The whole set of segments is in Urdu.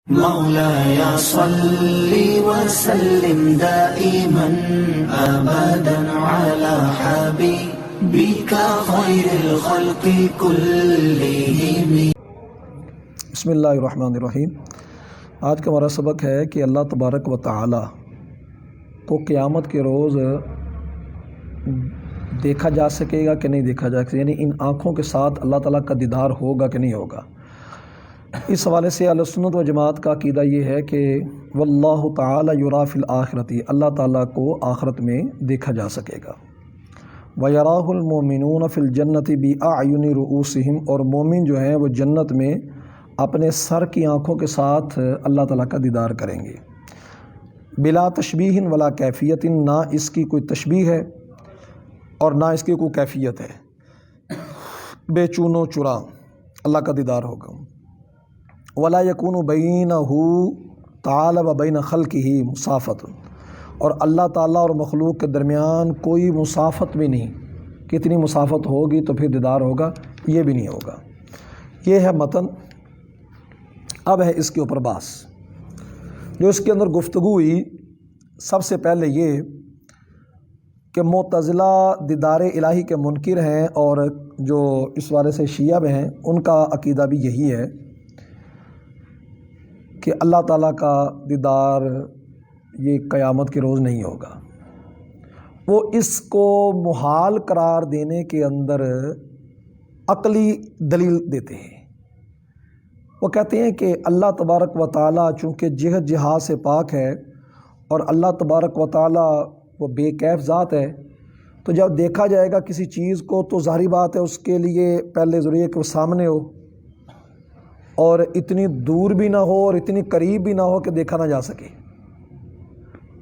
مولاي صل وسلم دائما أبدا على حبيبك خير الخلق كلهم۔ بسم اللہ الرحمن الرحیم۔ آج کا ہمارا سبق ہے کہ اللہ تبارک و تعالی کو قیامت کے روز دیکھا جا سکے گا کہ نہیں دیکھا جا سکے، یعنی ان آنکھوں کے ساتھ اللہ تعالیٰ کا دیدار ہوگا کہ نہیں ہوگا۔ اس حوالے سے اہل سنت و جماعت کا عقیدہ یہ ہے کہ واللہ تعالی یری فی الآخرۃ، اللہ تعالیٰ کو آخرت میں دیکھا جا سکے گا۔ وَيَرَاهُ الْمُؤْمِنُونَ فِي الْجَنَّةِ بِأَعْيُنِ رُؤُوسِهِمْ، اور مومن جو ہیں وہ جنت میں اپنے سر کی آنکھوں کے ساتھ اللہ تعالیٰ کا دیدار کریں گے۔ بلا تشبیہ ولا کیفیت، نہ اس کی کوئی تشبیہ ہے اور نہ اس کی کوئی کیفیت ہے، بے چون و چرا اللہ کا دیدار ہوگا۔ ولا یکون بینہ تعالی و بین خلقہ مسافت، اور اللہ تعالیٰ اور مخلوق کے درمیان کوئی مسافت بھی نہیں، کتنی مسافت ہوگی تو پھر دیدار ہوگا، یہ بھی نہیں ہوگا۔ یہ ہے متن۔ اب ہے اس کے اوپر بحث جو اس کے اندر گفتگو ہوئی۔ سب سے پہلے یہ کہ معتزلہ دیدار الہی کے منکر ہیں، اور جو اس والے سے شیعہ میں ہیں ان کا عقیدہ بھی یہی ہے کہ اللہ تعالیٰ کا دیدار یہ قیامت کے روز نہیں ہوگا۔ وہ اس کو محال قرار دینے کے اندر عقلی دلیل دیتے ہیں۔ وہ کہتے ہیں کہ اللہ تبارک و تعالیٰ چونکہ جہت جہاد سے پاک ہے، اور اللہ تبارک و تعالیٰ وہ بے کیف ذات ہے، تو جب دیکھا جائے گا کسی چیز کو تو ظاہری بات ہے اس کے لیے پہلے ضروری ہے کہ وہ سامنے ہو، اور اتنی دور بھی نہ ہو اور اتنی قریب بھی نہ ہو کہ دیکھا نہ جا سکے۔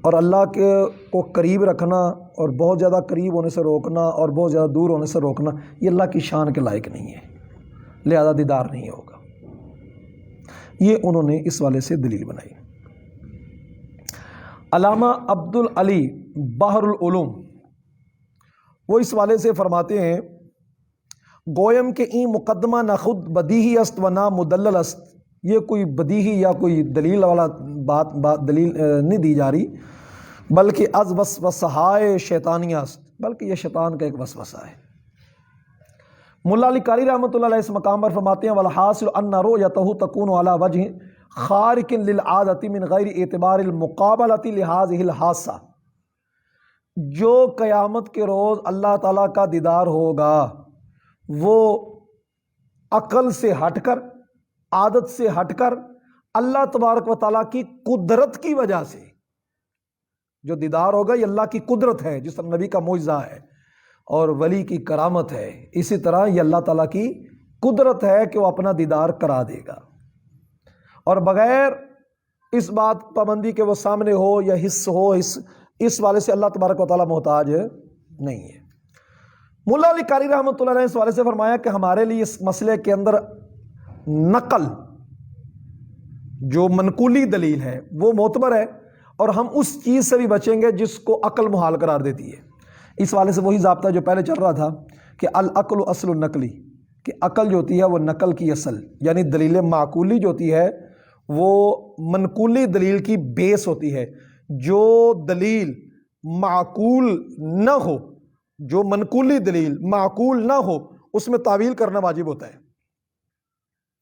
اور اللہ کے کو قریب رکھنا اور بہت زیادہ قریب ہونے سے روکنا اور بہت زیادہ دور ہونے سے روکنا، یہ اللہ کی شان کے لائق نہیں ہے، لہذا دیدار نہیں ہوگا۔ یہ انہوں نے اس والے سے دلیل بنائی۔ علامہ عبدالعلی بحر العلوم وہ اس والے سے فرماتے ہیں، گویم کہ این مقدمہ نہ خود بدیہی است و نہ مدلل است، یہ کوئی بدیہی یا کوئی دلیل والا بات دلیل نہیں دی جا رہی، بلکہ از وسوسہائے شیطانیہ است، بلکہ یہ شیطان کا ایک وسوسہ ہے۔ ملا علی قاری رحمۃ اللہ علیہ اس مقام پر فرماتے ہیں، والحاصل ان رؤیتہ تکون علی وجہ خارق للعادۃ من غیر اعتبار المقابلۃ لہذہ الحادثہ، جو قیامت کے روز اللہ تعالیٰ کا دیدار ہوگا وہ عقل سے ہٹ کر، عادت سے ہٹ کر، اللہ تبارک و تعالیٰ کی قدرت کی وجہ سے جو دیدار ہوگا یہ اللہ کی قدرت ہے، جس طرح نبی کا معجزہ ہے اور ولی کی کرامت ہے، اسی طرح یہ اللہ تعالیٰ کی قدرت ہے کہ وہ اپنا دیدار کرا دے گا، اور بغیر اس بات پابندی کے وہ سامنے ہو یا حص ہو، اس والے سے اللہ تبارک و تعالیٰ محتاج نہیں ہے۔ ملا علی قاری رحمۃ اللہ علیہ اس والے سے فرمایا کہ ہمارے لیے اس مسئلے کے اندر نقل جو منقولی دلیل ہے وہ معتبر ہے، اور ہم اس چیز سے بھی بچیں گے جس کو عقل محال قرار دیتی ہے۔ اس والے سے وہی ضابطہ جو پہلے چل رہا تھا کہ العقل اصل النقلی، کہ عقل جو ہوتی ہے وہ نقل کی اصل، یعنی دلیل معقولی جو ہوتی ہے وہ منقولی دلیل کی بیس ہوتی ہے۔ جو دلیل معقول نہ ہو، جو منقولی دلیل معقول نہ ہو، اس میں تعویل کرنا واجب ہوتا ہے،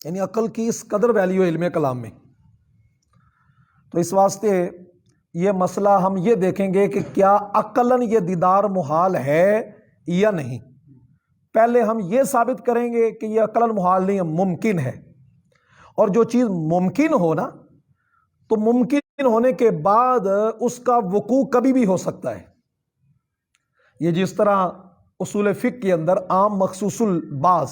یعنی عقل کی اس قدر ویلیو علم کلام میں۔ تو اس واسطے یہ مسئلہ ہم یہ دیکھیں گے کہ کیا عقلاً یہ دیدار محال ہے یا نہیں۔ پہلے ہم یہ ثابت کریں گے کہ یہ عقلاً محال نہیں ہے، ممکن ہے، اور جو چیز ممکن ہو نا، تو ممکن ہونے کے بعد اس کا وقوع کبھی بھی ہو سکتا ہے۔ یہ جس طرح اصول فقہ کے اندر عام مخصوص البعض،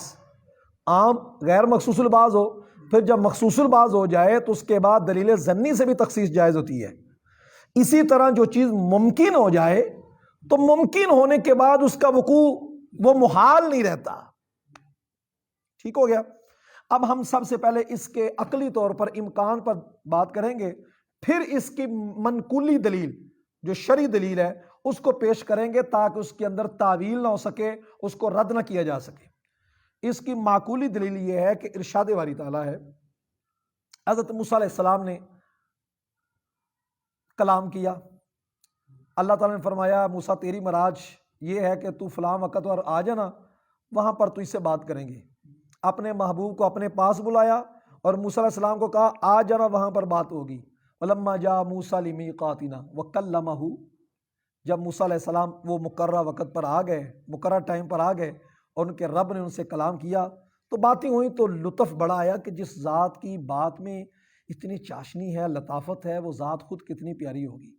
عام غیر مخصوص البعض ہو، پھر جب مخصوص البعض ہو جائے تو اس کے بعد دلیل ظنی سے بھی تخصیص جائز ہوتی ہے۔ اسی طرح جو چیز ممکن ہو جائے تو ممکن ہونے کے بعد اس کا وقوع وہ محال نہیں رہتا۔ ٹھیک ہو گیا۔ اب ہم سب سے پہلے اس کے عقلی طور پر امکان پر بات کریں گے، پھر اس کی منقولی دلیل جو شرعی دلیل ہے اس کو پیش کریں گے تاکہ اس کے اندر تعویل نہ ہو سکے، اس کو رد نہ کیا جا سکے۔ اس کی معقولی دلیل یہ ہے کہ ارشاد باری تعالیٰ ہے حضرت موسیٰ علیہ السلام نے کلام کیا. اللہ تعالیٰ نے فرمایا موسیٰ تیری معراج یہ ہے کہ تو فلاں وقت اور آ جانا، وہاں پر تو اس سے بات کریں گے. اپنے محبوب کو اپنے پاس بلایا اور موسیٰ علیہ السلام کو کہا آ جانا، وہاں پر بات ہوگی. وَلَمَّا جَاءَ مُوسَىٰ لِمِيقَاتِنَا وَكَلَّمَهُ، جب موسیٰ علیہ السلام وہ مقررہ وقت پر آ گئے، مقررہ ٹائم پر آ گئے اور ان کے رب نے ان سے کلام کیا تو باتیں ہوئیں، تو لطف بڑا آیا کہ جس ذات کی بات میں اتنی چاشنی ہے، لطافت ہے، وہ ذات خود کتنی پیاری ہوگی.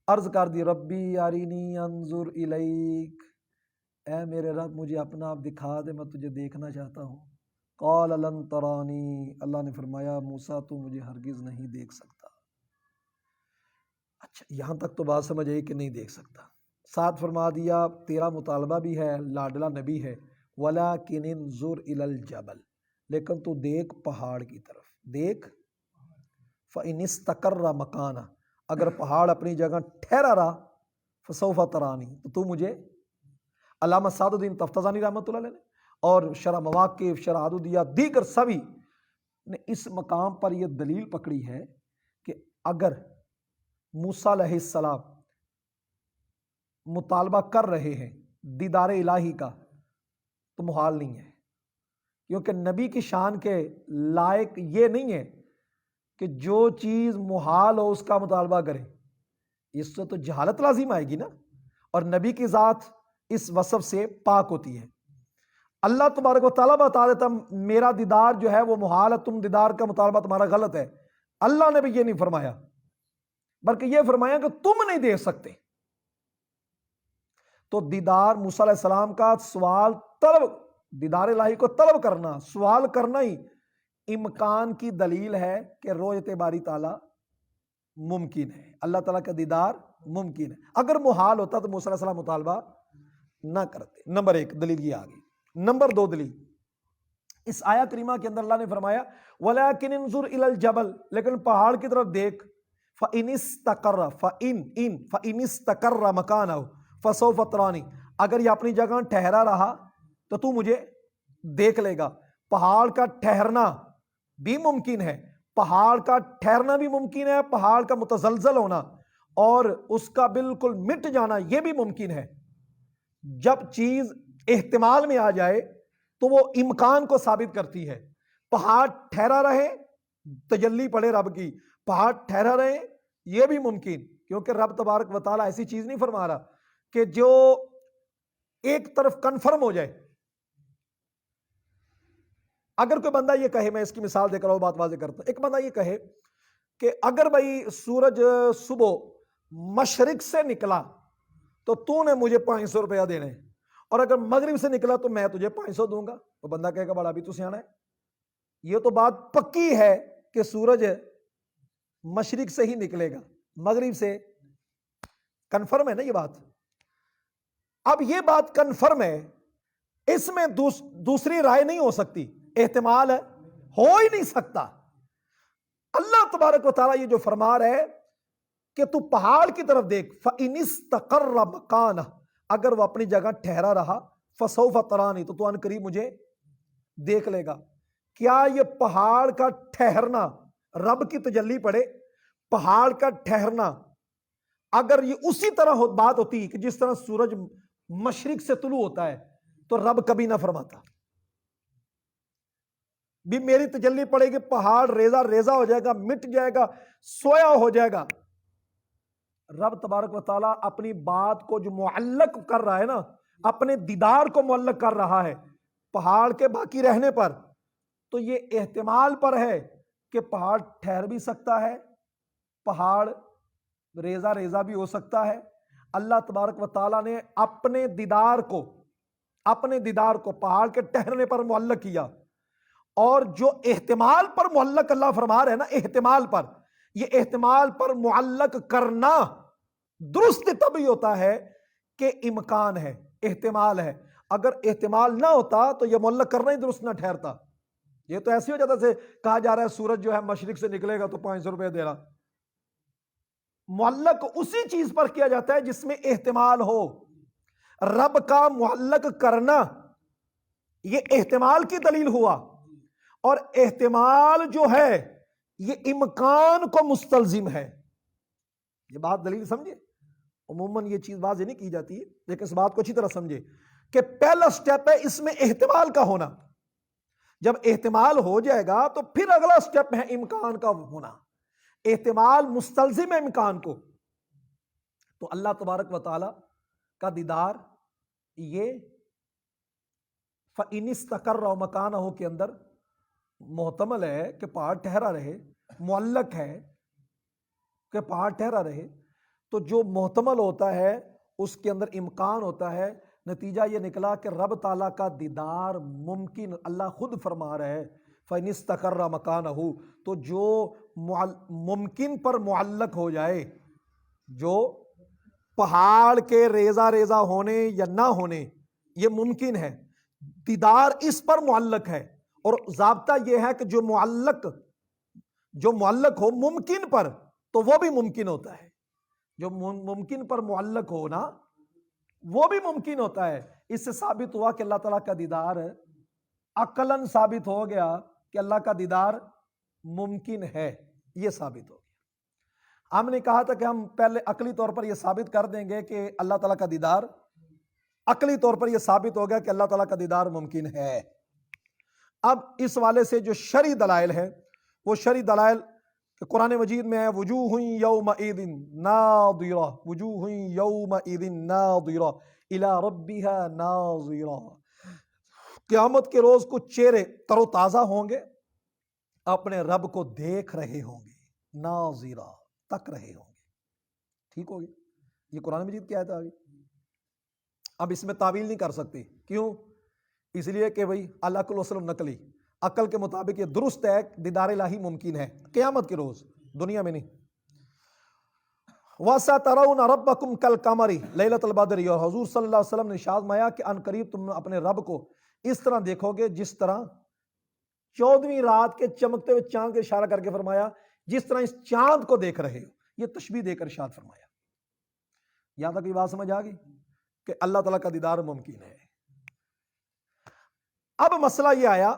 عرض کر دی ربی ارینی انظر الیک، اے میرے رب مجھے اپنا آپ دکھا دے، میں تجھے دیکھنا چاہتا ہوں. قال لن ترانی، اللہ نے فرمایا موسیٰ تو مجھے ہرگز نہیں دیکھ سکتا. اچھا یہاں تک تو بات سمجھ آئی کہ نہیں دیکھ سکتا. ساتھ فرما دیا تیرا مطالبہ بھی ہے، لاڈلا نبی ہے، وَلَكِنِ انظُرْ إِلَى الْجَبَلِ، لیکن تو دیکھ پہاڑ کی طرف، دیکھ. فَإِنِ اسْتَقَرَّ مَكَانَهُ، اگر پہاڑ اپنی جگہ ٹھہرا رہا، فَسَوْفَ تَرَانِي، تو مجھے. علامہ سعد الدین تفتزانی رحمۃ اللہ علیہ نے اور شرح مواقف، شرح عدودیہ، دیگر سبھی نے اس مقام پر یہ دلیل پکڑی ہے کہ اگر موسیٰ علیہ السلام مطالبہ کر رہے ہیں دیدار الہی کا تو محال نہیں ہے، کیونکہ نبی کی شان کے لائق یہ نہیں ہے کہ جو چیز محال ہو اس کا مطالبہ کرے. اس سے تو جہالت لازم آئے گی نا، اور نبی کی ذات اس وصف سے پاک ہوتی ہے. اللہ تبارک و تعالیٰ بتا دیتا میرا دیدار جو ہے وہ محال ہے، تم دیدار کا مطالبہ تمہارا غلط ہے. اللہ نے بھی یہ نہیں فرمایا، بلکہ یہ فرمایا کہ تم نہیں دیکھ سکتے. تو دیدار موسیٰ علیہ السلام کا سوال طلب، دیدار الہی کو طلب کرنا، سوال کرنا ہی امکان کی دلیل ہے کہ رویت باری تعالیٰ ممکن ہے، اللہ تعالیٰ کا دیدار ممکن ہے. اگر محال ہوتا تو موسیٰ علیہ السلام مطالبہ نہ کرتے. نمبر ایک دلیل یہ آگئی. نمبر دو دلیل اس آیہ کریمہ کے اندر اللہ نے فرمایا وَلَكِنِ انظُرْ إِلَى الْجَبَلِ، لیکن پہاڑ کی طرف دیکھ. فَإِنِ اسْتَقَرَّ مَكَانَهُ فَسَوْفَ تَرَانِي، اگر یہ اپنی جگہ ٹھہرا رہا تو تو مجھے دیکھ لے گا. پہاڑ کا ٹھہرنا بھی ممکن ہے، پہاڑ کا ٹھہرنا بھی ممکن ہے، پہاڑ کا متزلزل ہونا اور اس کا بالکل مٹ جانا یہ بھی ممکن ہے. جب چیز احتمال میں آ جائے تو وہ امکان کو ثابت کرتی ہے. پہاڑ ٹھہرا رہے تجلی پڑے رب کی، پہاڑ ٹھہرا رہے یہ بھی ممکن، کیونکہ رب تبارک و تعالیٰ ایسی چیز نہیں فرما رہا کہ جو ایک طرف کنفرم ہو جائے. اگر کوئی بندہ یہ کہے، میں اس کی مثال دے کر اور بات واضح کرتا ہوں، ایک بندہ یہ کہے کہ اگر بھائی سورج صبح مشرق سے نکلا تو تو نے مجھے 500 روپیہ دینے، اور اگر مغرب سے نکلا تو میں تجھے 500 دوں گا. تو بندہ کہے گا بڑا بھی تو سیانا ہے، یہ تو بات پکی ہے کہ سورج مشرق سے ہی نکلے گا، مغرب سے کنفرم ہے نا یہ بات. اب یہ بات کنفرم ہے، اس میں دوسری رائے نہیں ہو سکتی، احتمال ہے، ہو ہی نہیں سکتا. اللہ تبارک و تعالیٰ یہ جو فرما رہا ہے کہ تو پہاڑ کی طرف دیکھ. فَإِنِ اسْتَقَرَّ مَكَانَهُ، اگر وہ اپنی جگہ ٹھہرا رہا، فَسَوْفَ تَرَانِي، تو ان قریب مجھے دیکھ لے گا. کیا یہ پہاڑ کا ٹھہرنا رب کی تجلی پڑے؟ پہاڑ کا ٹھہرنا اگر یہ اسی طرح بات ہوتی کہ جس طرح سورج مشرق سے طلوع ہوتا ہے تو رب کبھی نہ فرماتا بھی میری تجلی پڑے گی پہاڑ ریزہ ریزہ ہو جائے گا، مٹ جائے گا، سویا ہو جائے گا. رب تبارک و تعالیٰ اپنی بات کو جو معلق کر رہا ہے نا، اپنے دیدار کو معلق کر رہا ہے پہاڑ کے باقی رہنے پر، تو یہ احتمال پر ہے کہ پہاڑ ٹھہر بھی سکتا ہے، پہاڑ ریزہ ریزہ بھی ہو سکتا ہے. اللہ تبارک و تعالیٰ نے اپنے دیدار کو پہاڑ کے ٹھہرنے پر معلق کیا، اور جو احتمال پر معلق اللہ فرما رہے ہیں نا، احتمال پر، یہ احتمال پر معلق کرنا درست تب ہی ہوتا ہے کہ امکان ہے، احتمال ہے. اگر احتمال نہ ہوتا تو یہ معلق کرنا ہی درست نہ ٹھہرتا. یہ تو ایسے ہو جاتا سے کہا جا رہا ہے سورج جو ہے مشرق سے نکلے گا تو 500 روپے دے رہا. معلق اسی چیز پر کیا جاتا ہے جس میں احتمال ہو. رب کا معلق کرنا یہ احتمال کی دلیل ہوا، اور احتمال جو ہے یہ امکان کو مستلزم ہے. یہ بات دلیل سمجھے. عموماً یہ چیز واضح نہیں کی جاتی ہے، لیکن اس بات کو اچھی طرح سمجھے کہ پہلا سٹیپ ہے اس میں احتمال کا ہونا. جب احتمال ہو جائے گا تو پھر اگلا سٹیپ ہے امکان کا ہونا. احتمال مستلزم ہے امکان کو. تو اللہ تبارک و تعالی کا دیدار یہ فَإِنِ اسْتَقَرَّ مَكَانَهُ کے اندر محتمل ہے کہ پہاڑ ٹھہرا رہے، معلق ہے کہ پہاڑ ٹھہرا رہے. تو جو محتمل ہوتا ہے اس کے اندر امکان ہوتا ہے. نتیجہ یہ نکلا کہ رب تعالیٰ کا دیدار ممکن، اللہ خود فرما رہے ہے فَإِنِ اسْتَقَرَّ مَكَانَهُ. تو جو ممکن پر معلق ہو جائے، جو پہاڑ کے ریزہ ریزہ ہونے یا نہ ہونے یہ ممکن ہے، دیدار اس پر معلق ہے. اور ضابطہ یہ ہے کہ جو معلق ہو ممکن پر تو وہ بھی ممکن ہوتا ہے. جو ممکن پر معلق ہونا وہ بھی ممکن ہوتا ہے. اس سے ثابت ہوا کہ اللہ تعالیٰ کا دیدار، عقلاً ثابت ہو گیا کہ اللہ کا دیدار ممکن ہے. یہ ثابت ہو گیا. ہم نے کہا تھا کہ ہم پہلے عقلی طور پر یہ ثابت کر دیں گے کہ اللہ تعالیٰ کا دیدار، عقلی طور پر یہ ثابت ہو گیا کہ اللہ تعالیٰ کا دیدار ممکن ہے. اب اس والے سے جو شرعی دلائل ہے، وہ شرعی دلائل قرآن مجید میں ہے وجوہ یومئذ ناظرہ، وجوہ یومئذ ناظرہ الی ربها ناظرہ. قیامت کے روز کچھ چہرے تر و تازہ ہوں گے، اپنے رب کو دیکھ رہے ہوں گے، ناظرہ تک رہے ہوں گے. ٹھیک ہوگی. یہ قرآن مجید کی آیت آ گئی. اب اس میں تعویل نہیں کر سکتے. کیوں؟ اس لیے کہ بھئی العقل وسلم نقلی، عقل کے مطابق یہ درست ہے، دیدار الہی ممکن ہے قیامت کے روز، دنیا میں نہیں. وَسَتَرَوْنَ رَبَّكُمْ كَالْقَمَرِ لَيْلَةَ الْبَدْرِ. اور حضور صلی اللہ علیہ وسلم نے ارشاد فرمایا کہ ان قریب تم اپنے رب کو اس طرح دیکھو گے جس طرح 14ویں رات کے چمکتے ہوئے چاند کے اشارہ کر کے فرمایا جس طرح اس چاند کو دیکھ رہے ہو. یہ تشبیہ دے کر ارشاد فرمایا. یہاں تک یہ بات سمجھ آ گئی کہ اللہ تعالیٰ کا دیدار ممکن ہے. اب مسئلہ یہ آیا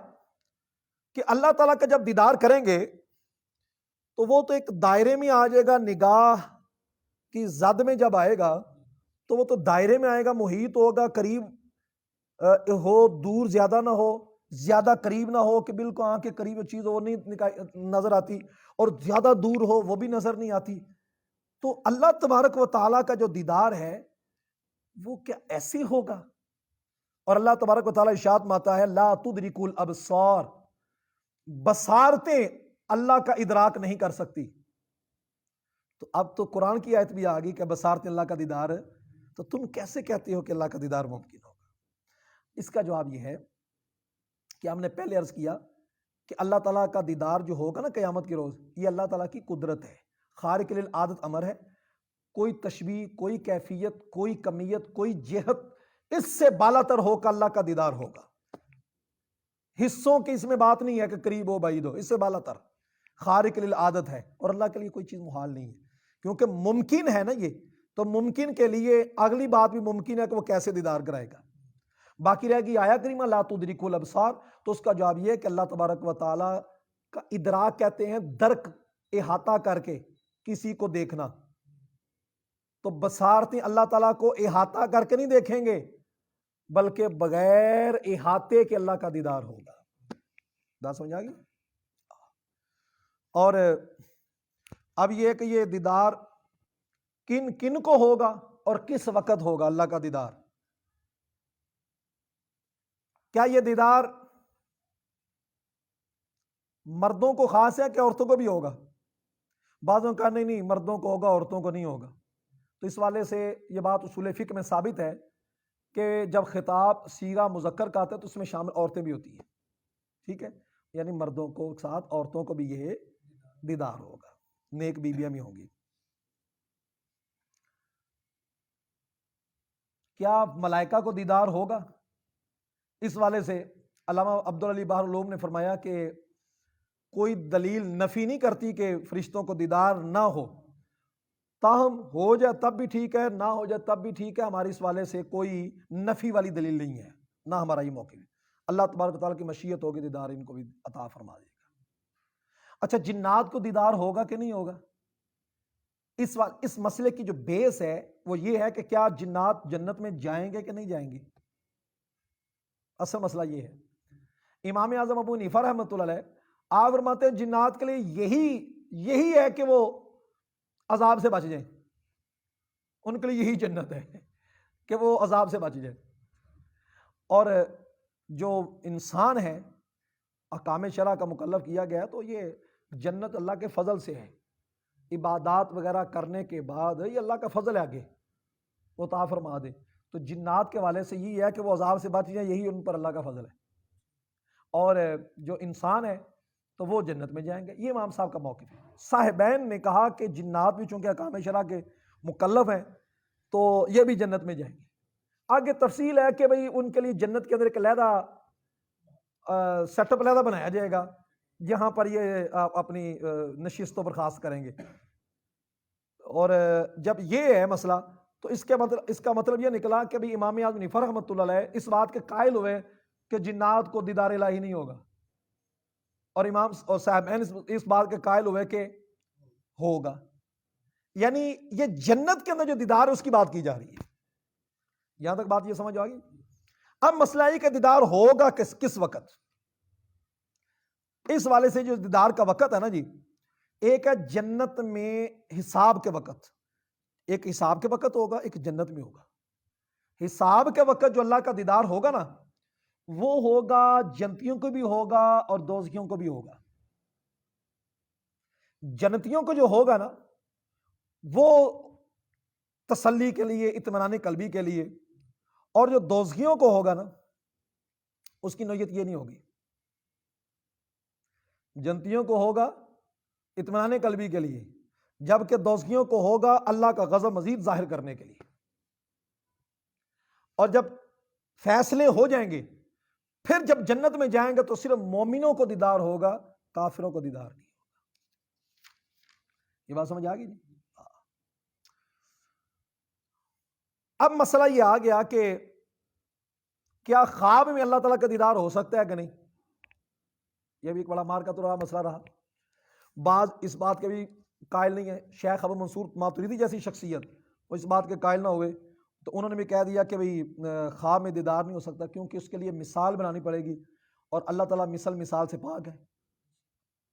کہ اللہ تعالیٰ کا جب دیدار کریں گے تو وہ تو ایک دائرے میں آ جائے گا، نگاہ کی زد میں جب آئے گا تو وہ تو دائرے میں آئے گا، محیط ہوگا، قریب ہو، دور زیادہ نہ ہو، زیادہ قریب نہ ہو کہ بالکل آنکھ کے قریب چیز وہ نہیں نظر آتی، اور زیادہ دور ہو وہ بھی نظر نہیں آتی. تو اللہ تبارک و تعالیٰ کا جو دیدار ہے وہ کیا ایسے ہوگا؟ اور اللہ تبارک و تعالیٰ ارشاد فرماتا ہے لا تدرک الابصار، بصارتیں اللہ کا ادراک نہیں کر سکتی. تو اب تو قرآن کی آیت بھی آ گئی کہ بصارتیں اللہ کا دیدار ہے، تو تم کیسے کہتے ہو کہ اللہ کا دیدار ممکن ہوگا؟ اس کا جواب یہ ہے کہ ہم نے پہلے عرض کیا کہ اللہ تعالیٰ کا دیدار جو ہوگا نا قیامت کے روز، یہ اللہ تعالیٰ کی قدرت ہے، خارق للعادت امر ہے. کوئی تشبیہ، کوئی کیفیت، کوئی کمیت، کوئی جہت اس سے بالا تر ہو کہ اللہ کا دیدار ہوگا. حصوں کی اس میں بات نہیں ہے کہ قریب ہو بعید ہو، اس سے بالا تر خارق للعادت ہے. اور اللہ کے لیے کوئی چیز محال نہیں ہے، کیونکہ ممکن ہے نا یہ. تو ممکن کے لیے اگلی بات بھی ممکن ہے کہ وہ کیسے دیدار کرائے گا. باقی رہ گئی آیا کریمہ لا تدرک الابصار، تو اس کا جواب یہ ہے کہ اللہ تبارک و تعالیٰ کا ادراک کہتے ہیں درک، احاطہ کر کے کسی کو دیکھنا. تو بصارتیں اللہ تعالیٰ کو احاطہ کر کے نہیں دیکھیں گے، بلکہ بغیر احاطے کے اللہ کا دیدار ہوگا. بات سمجھ آ گئی؟ اور اب یہ کہ یہ دیدار کن کن کو ہوگا اور کس وقت ہوگا اللہ کا دیدار. کیا یہ دیدار مردوں کو خاص ہے کہ عورتوں کو بھی ہوگا؟ بعضوں کا نہیں مردوں کو ہوگا عورتوں کو نہیں ہوگا. تو اس والے سے یہ بات اصول فقہ میں ثابت ہے کہ جب خطاب صیغہ مذکر کا آتا ہے تو اس میں شامل عورتیں بھی ہوتی ہیں. ٹھیک ہے، یعنی مردوں کو ساتھ عورتوں کو بھی یہ دیدار ہوگا، نیک بیویاں بھی ہوں گی. کیا ملائکہ کو دیدار ہوگا؟ اس والے سے علامہ عبدالعلی بحر العلوم نے فرمایا کہ کوئی دلیل نفی نہیں کرتی کہ فرشتوں کو دیدار نہ ہو، تاہم ہو جائے تب بھی ٹھیک ہے، نہ ہو جائے تب بھی ٹھیک ہے. ہماری اس والے سے کوئی نفی والی دلیل نہیں ہے، نہ ہمارا یہ موقف ہے. اللہ تبارک و تعالیٰ کی مشیت ہوگی دیدار ان کو بھی عطا فرما دے گا. اچھا جنات کو دیدار ہوگا کہ نہیں ہوگا؟ اس مسئلے کی جو بیس ہے وہ یہ ہے کہ کیا جنات جنت میں جائیں گے کہ نہیں جائیں گے. اصل مسئلہ یہ ہے. امام اعظم ابو حنیفہ رحمۃ اللہ علیہ آپ فرماتے ہیں جنات کے لیے یہی ہے کہ وہ عذاب سے بچ جائیں. ان کے لیے یہی جنت ہے کہ وہ عذاب سے بچ جائیں. اور جو انسان ہے احکام شرع کا مکلف کیا گیا تو یہ جنت اللہ کے فضل سے ہے. عبادات وغیرہ کرنے کے بعد یہ اللہ کا فضل ہے, آگے وہ عطا فرما دے. تو جنات کے والے سے یہ ہے کہ وہ عذاب سے بچ جائیں, یہی ان پر اللہ کا فضل ہے. اور جو انسان ہے تو وہ جنت میں جائیں گے. یہ امام صاحب کا موقف ہے. صاحبین نے کہا کہ جنات بھی چونکہ احکام شرع کے مکلف ہیں تو یہ بھی جنت میں جائیں گے. آگے تفصیل ہے کہ بھئی ان کے لیے جنت کے اندر ایک علیحدہ سیٹ اپ علیحدہ بنایا جائے گا جہاں پر یہ اپنی نشستوں پر خاص کریں گے. اور جب یہ ہے مسئلہ تو اس کا مطلب یہ نکلا کہ بھی امام اعظم حنیفہ رحمۃ اللہ علیہ اس بات کے قائل ہوئے کہ جنات کو دیدار الہی نہیں ہوگا, اور امام اور صاحبین اس بات کے قائل ہوئے کہ ہوگا. یعنی یہ جنت کے اندر جو دیدار ہے اس کی بات کی جا رہی ہے. یہاں تک بات یہ سمجھ آ گئی. اب مسئلہ یہ کہ دیدار ہوگا کس وقت. اس والے سے جو دیدار کا وقت ہے نا جی, ایک ہے جنت میں حساب کے وقت, ایک حساب کے وقت ہوگا, ایک جنت میں ہوگا. حساب کے وقت جو اللہ کا دیدار ہوگا نا وہ ہوگا جنتیوں کو بھی ہوگا اور دوزخیوں کو بھی ہوگا. جنتیوں کو جو ہوگا نا وہ تسلی کے لیے, اطمینان قلبی کے لیے, اور جو دوزخیوں کو ہوگا نا اس کی نوعیت یہ نہیں ہوگی. جنتیوں کو ہوگا اطمینان قلبی کے لیے, جبکہ دوزخیوں کو ہوگا اللہ کا غضب مزید ظاہر کرنے کے لیے. اور جب فیصلے ہو جائیں گے پھر جب جنت میں جائیں گے تو صرف مومنوں کو دیدار ہوگا, کافروں کو دیدار نہیں ہوگا. یہ بات سمجھ آ گئی نہیں؟ اب مسئلہ یہ آ گیا کہ کیا خواب میں اللہ تعالیٰ کا دیدار ہو سکتا ہے کہ نہیں. یہ بھی ایک بڑا مار کا تو رہا مسئلہ رہا. بعض اس بات کے بھی قائل نہیں ہے. شیخ ابو منصور ماتریدی جیسی شخصیت وہ اس بات کے قائل نہ ہوئے تو انہوں نے بھی کہہ دیا کہ بھئی خواب میں دیدار نہیں ہو سکتا کیونکہ اس کے لیے مثال بنانی پڑے گی, اور اللہ تعالیٰ مثال سے پاک ہے.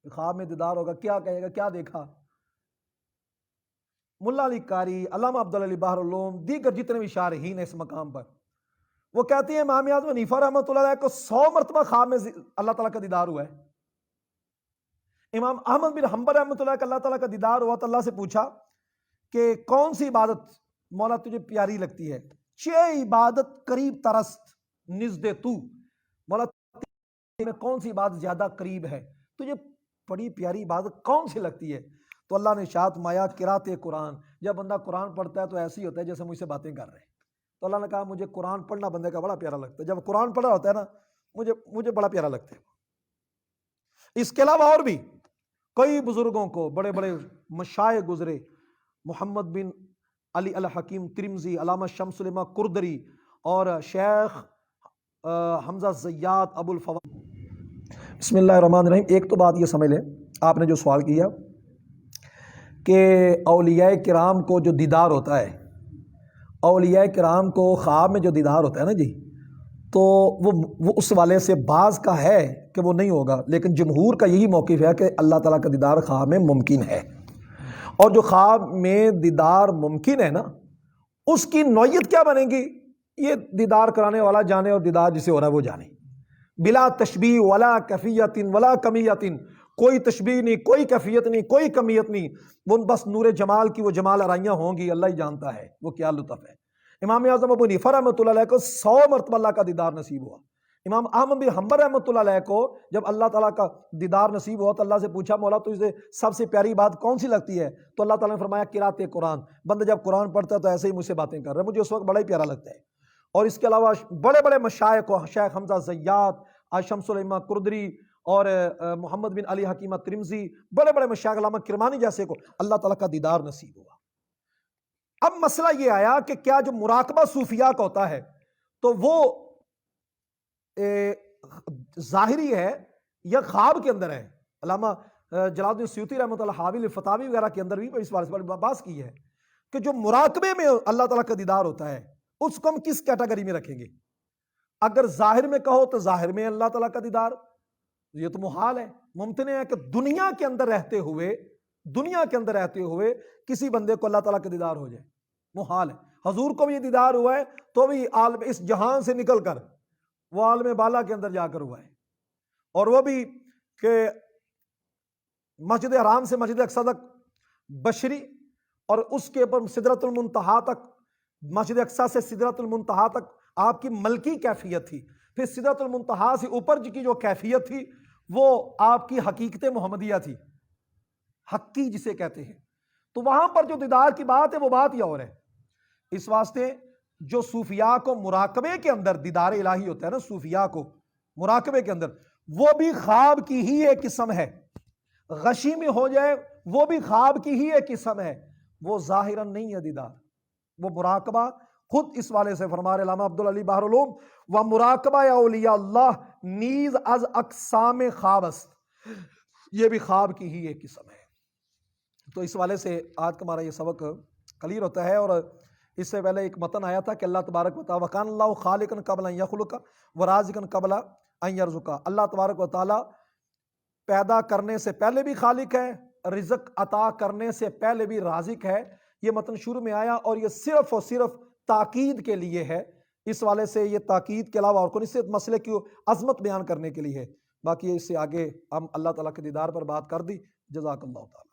خواب میں دیدار ہوگا, کیا کہے گا, کیا دیکھا. ملا علی قاری, علامہ عبدالعلی بحر العلوم, دیگر جتنے بھی شارحین ہیں اس مقام پر, وہ کہتے ہیں امام اعظم حنیفہ رحمۃ اللہ علیہ کو 100 مرتبہ خواب میں اللہ تعالیٰ کا دیدار ہوا ہے. امام احمد بن حنبل رحمۃ اللہ کا اللہ تعالیٰ کا دیدار ہوا تو اللہ سے پوچھا کہ کون سی عبادت مولا تجھے پیاری لگتی ہے. 6 عبادت قریب ترست نزد تو, مولا میں کون سی عبادت زیادہ قریب ہے, تجھے بڑی پیاری عبادت کون سی لگتی ہے. تو اللہ نے ارشاد مایا قرات قرآن, جب بندہ قرآن پڑھتا ہے تو ایسی ہوتا ہے جیسے مجھ سے باتیں کر رہے ہیں. تو اللہ نے کہا مجھے قرآن پڑھنا بندے کا بڑا پیارا لگتا ہے. جب قرآن پڑھا ہوتا ہے نا مجھے بڑا پیارا لگتا ہے. اس کے علاوہ اور بھی کئی بزرگوں کو بڑے بڑے مشائخ گزرے, محمد بن علی الحکیم ترمذی, علامہ شمس العلماء قردری, اور شیخ حمزہ زیات ابو الفواد. بسم اللہ الرحمن الرحیم. ایک تو بات یہ سمجھ لیں, آپ نے جو سوال کیا کہ اولیاء کرام کو جو دیدار ہوتا ہے, اولیاء کرام کو خواب میں جو دیدار ہوتا ہے نا جی, تو وہ اس والے سے بعض کا ہے کہ وہ نہیں ہوگا, لیکن جمہور کا یہی موقف ہے کہ اللہ تعالیٰ کا دیدار خواب میں ممکن ہے. اور جو خواب میں دیدار ممکن ہے نا اس کی نوعیت کیا بنے گی, یہ دیدار کرانے والا جانے اور دیدار جسے ہو رہا ہے وہ جانے. بلا تشبیہ ولا کیفیت ولا کمیت, کوئی تشبیہ نہیں, کوئی کیفیت نہیں, کوئی کمیت نہیں, وہ بس نور جمال کی وہ جمال آرائیاں ہوں گی, اللہ ہی جانتا ہے وہ کیا لطف ہے. امام اعظم ابو حنیفہ رحمۃ اللہ علیہ کو 100 مرتبہ اللہ کا دیدار نصیب ہوا. امام احمد بن حنبل رحمۃ اللہ علیہ کو جب اللہ تعالیٰ کا دیدار نصیب ہوا تو اللہ سے پوچھا مولا تجھے سب سے پیاری بات کون سی لگتی ہے, تو اللہ تعالیٰ نے فرمایا قرات قرآن. بندہ جب قرآن پڑھتا ہے تو ایسے ہی مجھ سے باتیں کر رہا ہے, مجھے اس وقت بڑا ہی پیارا لگتا ہے. اور اس کے علاوہ بڑے بڑے مشائخ کو, شیخ حمزہ زیات, شمس العلماء قردری, اور محمد بن علی حکیمہ ترمذی, بڑے بڑے مشائخ, علامہ کرمانی جیسے کو اللہ تعالیٰ کا دیدار نصیب ہوا. اب مسئلہ یہ آیا کہ کیا جو مراقبہ صوفیاء کا ہوتا ہے تو وہ ظاہری ہے یا خواب کے اندر ہے. علامہ جلال الدین سیوطی رحمۃ اللہ حاوی فتاوی وغیرہ کے اندر بھی اس بارے میں بحث کی ہے کہ جو مراقبے میں اللہ تعالیٰ کا دیدار ہوتا ہے اس کو ہم کس کیٹیگری میں رکھیں گے؟ اگر ظاہر میں کہو تو ظاہر میں اللہ تعالیٰ کا دیدار، یہ تو محال ہے، ممتنع ہے کہ دنیا کے اندر رہتے ہوئے کسی بندے کو اللہ تعالیٰ کا دیدار ہو جائے، محال ہے۔ حضور کو بھی یہ دیدار ہوا ہے تو بھی عالم اس جہان سے نکل کر وہ عالم بالا کے اندر جا کر ہوا ہے، اور وہ بھی کہ مسجد حرام سے مسجد اقصی تک بشری، اور اس کے اوپر سدرۃ المنتہا تک، مسجد اقصی سے سدرۃ المنتہا تک آپ کی ملکی کیفیت تھی، پھر سدرۃ المنتہا سے اوپر کی جو کیفیت تھی وہ آپ کی حقیقت محمدیہ تھی، حقی جسے کہتے ہیں۔ تو وہاں پر جو دیدار کی بات ہے وہ بات ہی اور ہے۔ اس واسطے جو صوفیاء کو مراقبے کے اندر دیدار الہی ہوتا ہے نا، صوفیاء کو مراقبے کے اندر، وہ بھی خواب کی ہی ایک قسم ہے، غشی میں ہو جائے وہ بھی خواب کی ہی ایک قسم ہے، وہ ظاہراً نہیں ہے دیدار، وہ مراقبہ خود اس والے سے فرما رہے علامہ عبدالعلی بحر العلوم، و مراقبہ یا اولیاء اللہ نیز از اقسام خواب است، یہ بھی خواب کی ہی ایک قسم ہے۔ تو اس والے سے آج کا ہمارا یہ سبق کلیئر ہوتا ہے۔ اور اس سے پہلے ایک متن آیا تھا کہ اللہ تبارک و تعالیٰ وَكَانَ اللَّهُ خَالِقًا قَبْلَ أَن يَخْلُقَ وَرَازِقًا قَبْلَ أَن يَرْزُقَ، اللہ تبارک و تعالیٰ پیدا کرنے سے پہلے بھی خالق ہے، رزق عطا کرنے سے پہلے بھی رازق ہے۔ یہ متن شروع میں آیا اور یہ صرف اور صرف تاکید کے لیے ہے، اس والے سے یہ تاکید کے علاوہ اور کوئی اس مسئلے کی عظمت بیان کرنے کے لیے ہے۔ باقی اس سے آگے ہم اللہ تعالیٰ کے دیدار پر بات کر دی۔ جزاک اللہ تعالیٰ۔